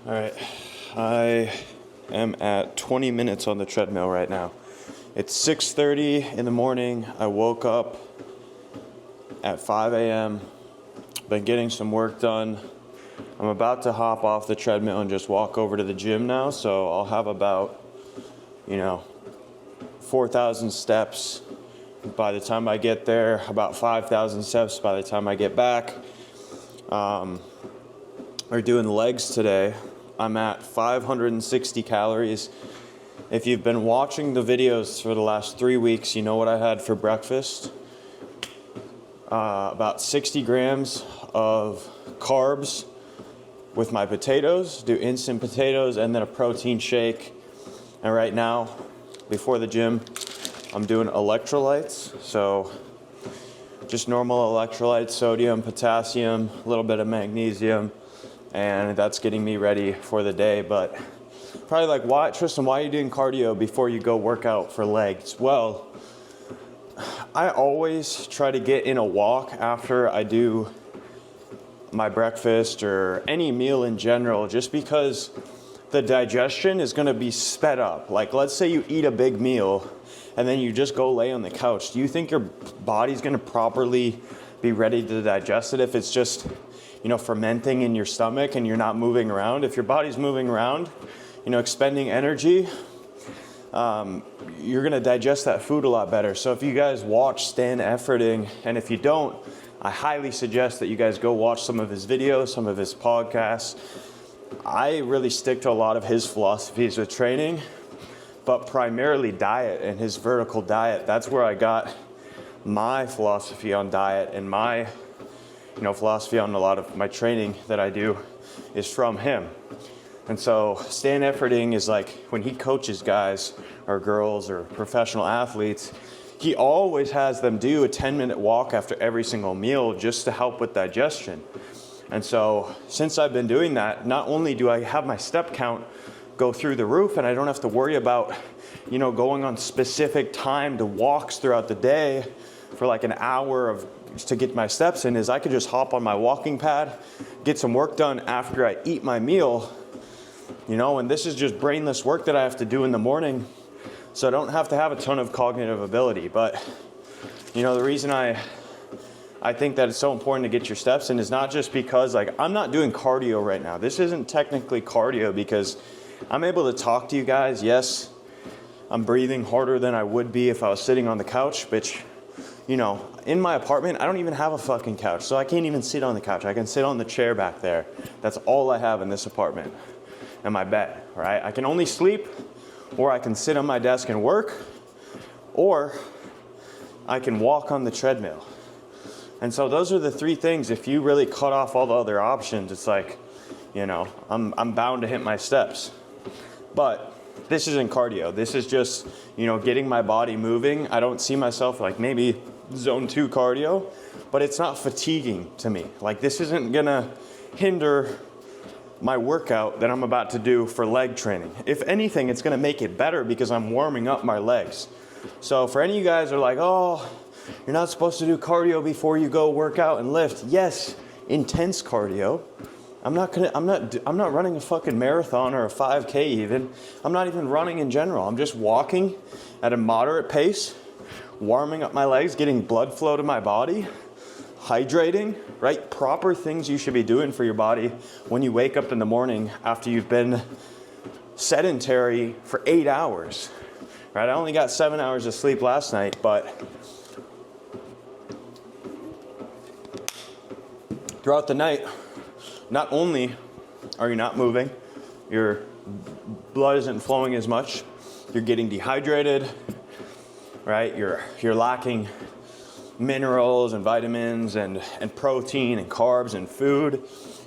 All right, I am at 20 minutes on the treadmill right now. It's 6:30 in the morning. I woke up at 5 a.m. Been getting some work done. I'm about to hop off the treadmill and just walk over to the gym now, so I'll have about, 4,000 steps by the time I get there, about 5,000 steps by the time I get back. We're doing legs today. I'm at 560 calories. If you've been watching the videos for the last 3 weeks, you know what I had for breakfast. About 60 grams of carbs with my potatoes, do instant potatoes, and then a protein shake. And right now, before the gym, I'm doing electrolytes. So just normal electrolytes, sodium, potassium, a little bit of magnesium, and that's getting me ready for the day. But probably like, why, Tristan, why are you doing cardio before you go work out for legs? Well, I always try to get in a walk after I do my breakfast or any meal in general, just because the digestion is going to be sped up. Like, let's say you eat a big meal and then you just go lay on the couch. Do you think your body's going to properly be ready to digest it if it's just, fermenting in your stomach and you're not moving around? If your body's moving around, expending energy, you're going to digest that food a lot better. So if you guys watch Stan Efferding, and if you don't, I highly suggest that you guys go watch some of his videos, some of his podcasts. I really stick to a lot of his philosophies with training, but primarily diet and his vertical diet. That's where I got my philosophy on diet, and my philosophy on a lot of my training that I do is from him. And so Stan Efferding is like, when he coaches guys or girls or professional athletes, he always has them do a 10-minute walk after every single meal just to help with digestion. And so since I've been doing that, not only do I have my step count go through the roof, and I don't have to worry about, going on specific timed walks throughout the day for like an hour to get my steps in, is I could just hop on my walking pad, get some work done after I eat my meal, and this is just brainless work that I have to do in the morning. So I don't have to have a ton of cognitive ability. But, the reason I think that it's so important to get your steps in is not just because, I'm not doing cardio right now. This isn't technically cardio because I'm able to talk to you guys. Yes, I'm breathing harder than I would be if I was sitting on the couch, which, in my apartment, I don't even have a fucking couch. So I can't even sit on the couch. I can sit on the chair back there. That's all I have in this apartment, and my bed, right? I can only sleep, or I can sit on my desk and work, or I can walk on the treadmill. And so those are the three things. If you really cut off all the other options, it's like, I'm bound to hit my steps. But this isn't cardio. This is just, getting my body moving. I don't see myself like maybe zone 2 cardio, but it's not fatiguing to me. Like, this isn't gonna hinder my workout that I'm about to do for leg training. If anything, it's gonna make it better because I'm warming up my legs. So for any of you guys who are like, oh, you're not supposed to do cardio before you go work out and lift. Yes, intense cardio. I'm not running a fucking marathon or a 5K even. I'm not even running in general. I'm just walking at a moderate pace, warming up my legs, getting blood flow to my body, hydrating, right? Proper things you should be doing for your body when you wake up in the morning after you've been sedentary for 8 hours, right? I only got 7 hours of sleep last night, but throughout the night, not only are you not moving, your blood isn't flowing as much, you're getting dehydrated, right? You're lacking minerals and vitamins and protein and carbs and food.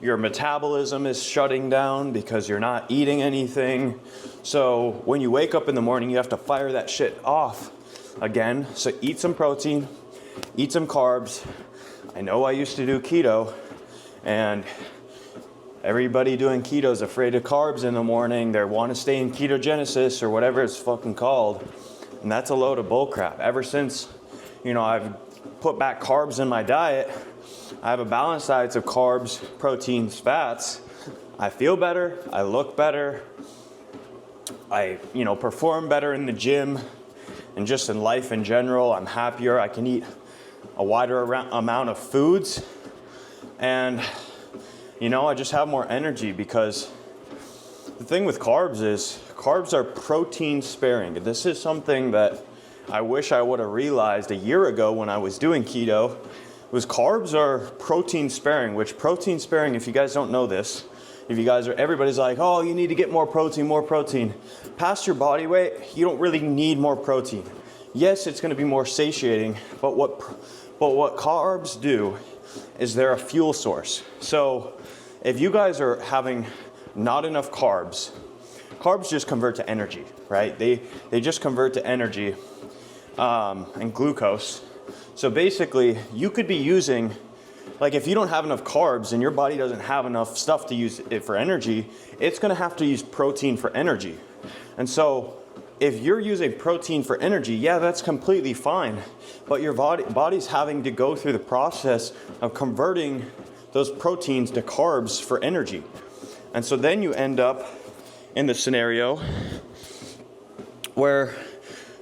Your metabolism is shutting down because you're not eating anything. So when you wake up in the morning, you have to fire that shit off again. So eat some protein, eat some carbs. I know I used to do keto, and everybody doing keto is afraid of carbs in the morning. They want to stay in ketogenesis or whatever it's fucking called. And that's a load of bullcrap. Ever since, I've put back carbs in my diet, I have a balanced diet of carbs, proteins, fats. I feel better, I look better, I, perform better in the gym and just in life in general. I'm happier, I can eat a wider amount of foods, and, I just have more energy, because the thing with carbs is carbs are protein sparing. This is something that I wish I would have realized a year ago when I was doing keto, was carbs are protein sparing, which protein sparing, if you guys don't know this, everybody's like, oh, you need to get more protein. Past your body weight, you don't really need more protein. Yes, it's gonna be more satiating, but what carbs do is they're a fuel source. So if you guys are having not enough carbs just convert to energy, right? They just convert to energy and glucose. So basically, you could be using, like if you don't have enough carbs and your body doesn't have enough stuff to use it for energy, it's gonna have to use protein for energy. And so if you're using protein for energy, yeah, that's completely fine. But your body's having to go through the process of converting those proteins to carbs for energy. And so then you end up in the scenario where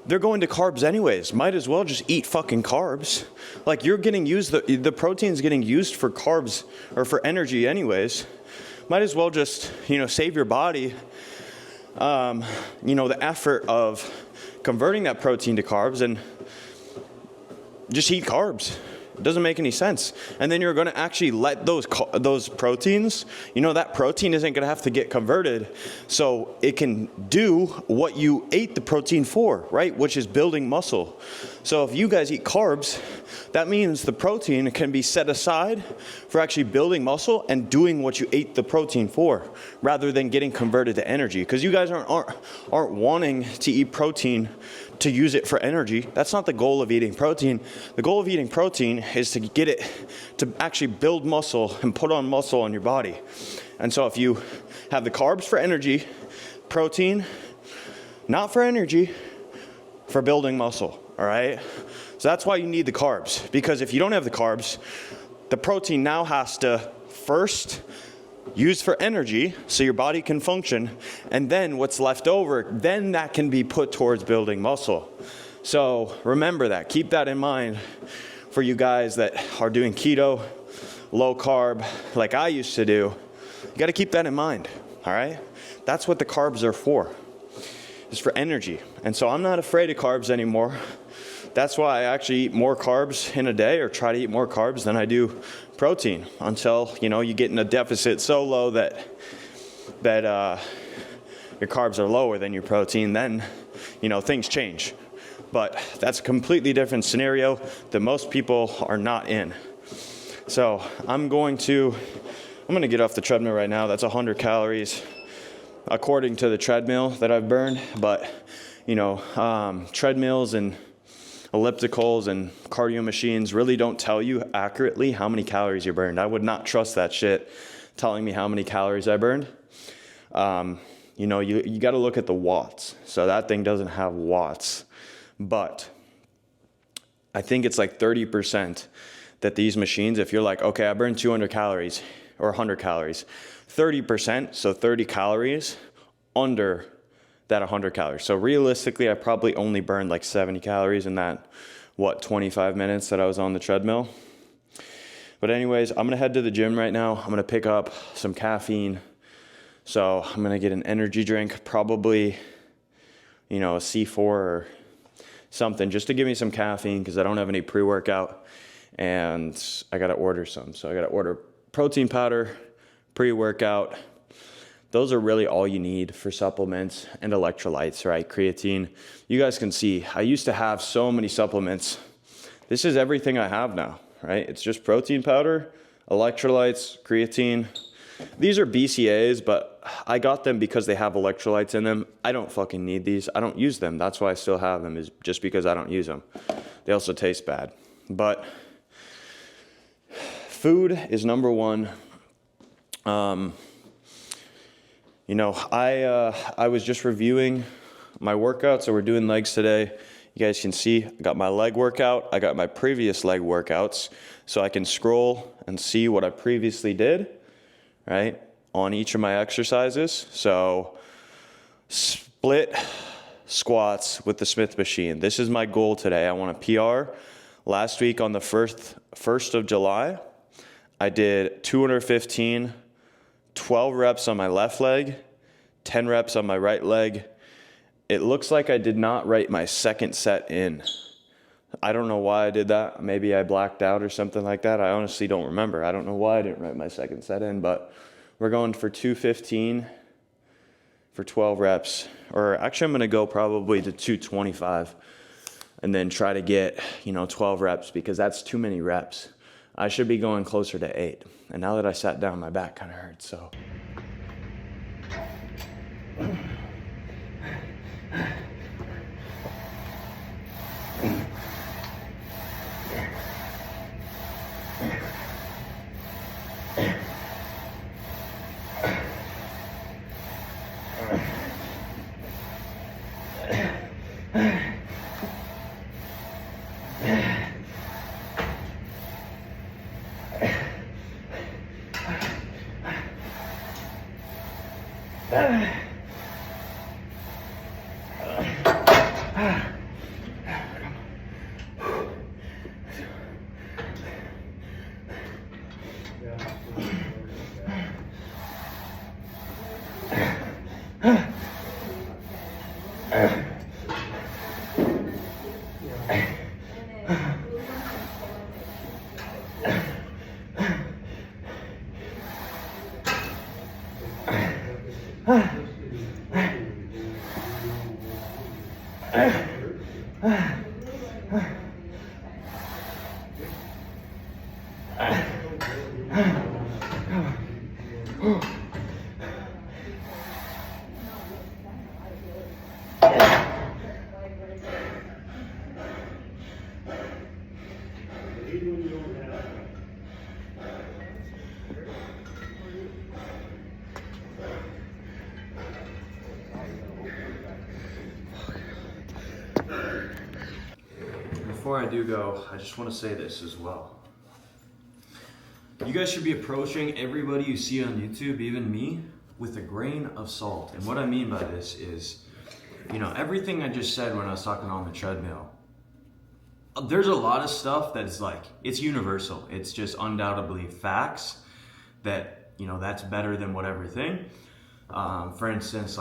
they're going to carbs anyways. Might as well just eat fucking carbs. Like you're getting used, the protein's getting used for carbs or for energy anyways. Might as well just, save your body, the effort of converting that protein to carbs and just eat carbs. It doesn't make any sense. And then you're going to actually let those proteins, that protein isn't going to have to get converted, so it can do what you ate the protein for, right? Which is building muscle. So if you guys eat carbs, that means the protein can be set aside for actually building muscle and doing what you ate the protein for, rather than getting converted to energy. Because you guys aren't wanting to eat protein to use it for energy. That's not the goal of eating protein. The goal of eating protein is to get it to actually build muscle and put on muscle on your body. And so if you have the carbs for energy, protein, not for energy, for building muscle, all right? So that's why you need the carbs, because if you don't have the carbs, the protein now has to first use for energy so your body can function, and then what's left over, then that can be put towards building muscle. So remember that, keep that in mind for you guys that are doing keto, low carb, like I used to do. You gotta keep that in mind, all right? That's what the carbs are for, is for energy. And so I'm not afraid of carbs anymore. That's why I actually eat more carbs in a day, or try to eat more carbs than I do protein, until, you get in a deficit so low that your carbs are lower than your protein. Then, things change. But that's a completely different scenario that most people are not in. So I'm going to get off the treadmill right now. That's 100 calories according to the treadmill that I've burned. But, treadmills and ellipticals and cardio machines really don't tell you accurately how many calories you burned. I would not trust that shit telling me how many calories I burned. You got to look at the watts. So that thing doesn't have watts. But I think it's like 30% that these machines, if you're like, okay, I burned 200 calories or 100 calories, 30%, so 30 calories under that 100 calories. So realistically, I probably only burned like 70 calories in that, 25 minutes that I was on the treadmill. But anyways, I'm gonna head to the gym right now. I'm gonna pick up some caffeine. So I'm gonna get an energy drink, probably, a C4 or something, just to give me some caffeine, because I don't have any pre-workout, and I gotta order some. So I gotta order protein powder, pre-workout. Those are really all you need for supplements and electrolytes, right? Creatine. You guys can see, I used to have so many supplements. This is everything I have now, right? It's just protein powder, electrolytes, creatine. These are BCAAs, but I got them because they have electrolytes in them. I don't fucking need these. I don't use them. That's why I still have them, is just because I don't use them. They also taste bad. But food is number one. I was just reviewing my workouts, so we're doing legs today. You guys can see, I got my leg workout. I got my previous leg workouts, so I can scroll and see what I previously did, right? on each of my exercises. So split squats with the Smith machine. This is my goal today. I want a PR. Last week on the 1st of July, I did 215, 12 reps on my left leg, 10 reps on my right leg. It looks like I did not write my second set in. I don't know why I did that. Maybe I blacked out or something like that. I honestly don't remember. I don't know why I didn't write my second set in, but we're going for 215 for 12 reps. Or actually, I'm going to go probably to 225 and then try to get, 12 reps because that's too many reps. I should be going closer to 8. And now that I sat down, my back kind of hurts, so. Before I do go, I just want to say this as well. You guys should be approaching everybody you see on YouTube, even me, with a grain of salt. And what I mean by this is, everything I just said when I was talking on the treadmill, there's a lot of stuff that's it's universal. It's just undoubtedly facts that, that's better than whatever thing. For instance,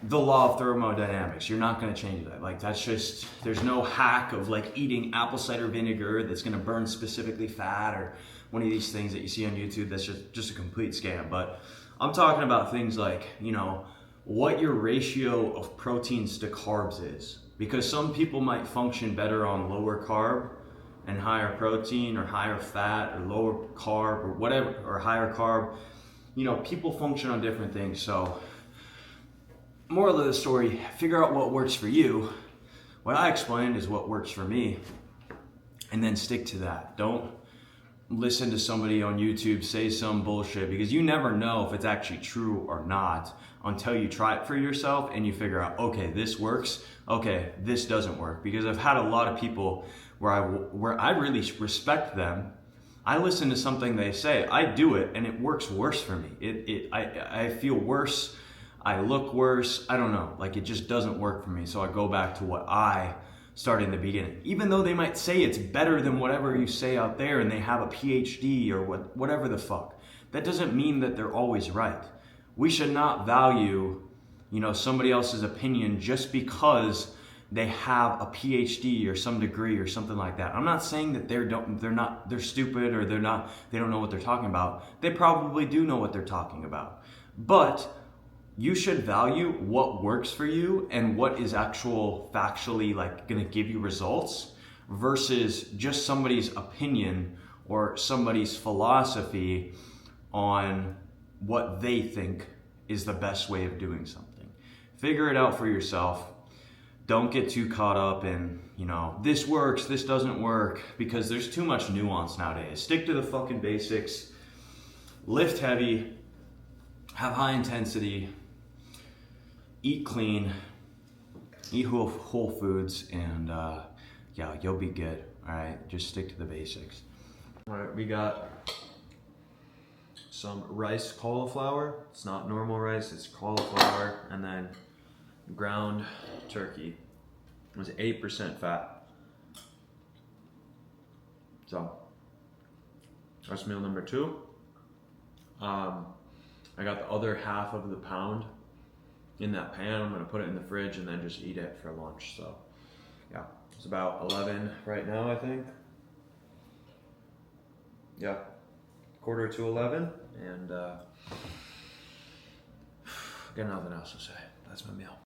the law of thermodynamics, you're not going to change that. That's just, there's no hack of eating apple cider vinegar that's going to burn specifically fat or one of these things that you see on YouTube that's just a complete scam. But I'm talking about things what your ratio of proteins to carbs is. Because some people might function better on lower carb and higher protein, or higher fat or lower carb or whatever, or higher carb. People function on different things. So moral of the story, figure out what works for you. What I explained is what works for me, and then stick to that. Don't listen to somebody on YouTube say some bullshit, because you never know if it's actually true or not until you try it for yourself and you figure out, okay, this works, okay, this doesn't work. Because I've had a lot of people where I really respect them. I listen to something they say, I do it, and it works worse for me. I feel worse, I look worse, I don't know, it just doesn't work for me. So I go back to what I started in the beginning. Even though they might say it's better than whatever you say out there and they have a PhD or whatever the fuck, that doesn't mean that they're always right. We should not value, somebody else's opinion just because they have a PhD or some degree or something like that. I'm not saying that they're stupid or they don't know what they're talking about. They probably do know what they're talking about. But you should value what works for you and what is factually gonna give you results, versus just somebody's opinion or somebody's philosophy on what they think is the best way of doing something. Figure it out for yourself. Don't get too caught up in, this works, this doesn't work, because there's too much nuance nowadays. Stick to the fucking basics. Lift heavy, have high intensity, eat clean, eat whole foods, and you'll be good. All right, just stick to the basics. All right, we got some rice cauliflower. It's not normal rice, it's cauliflower, and then ground turkey. It was 8% fat. So that's meal number 2. I got the other half of the pound in that pan. I'm gonna put it in the fridge and then just eat it for lunch. So yeah, it's about 11 right now, I think. Yeah, quarter to 11, and got nothing else to say. That's my meal.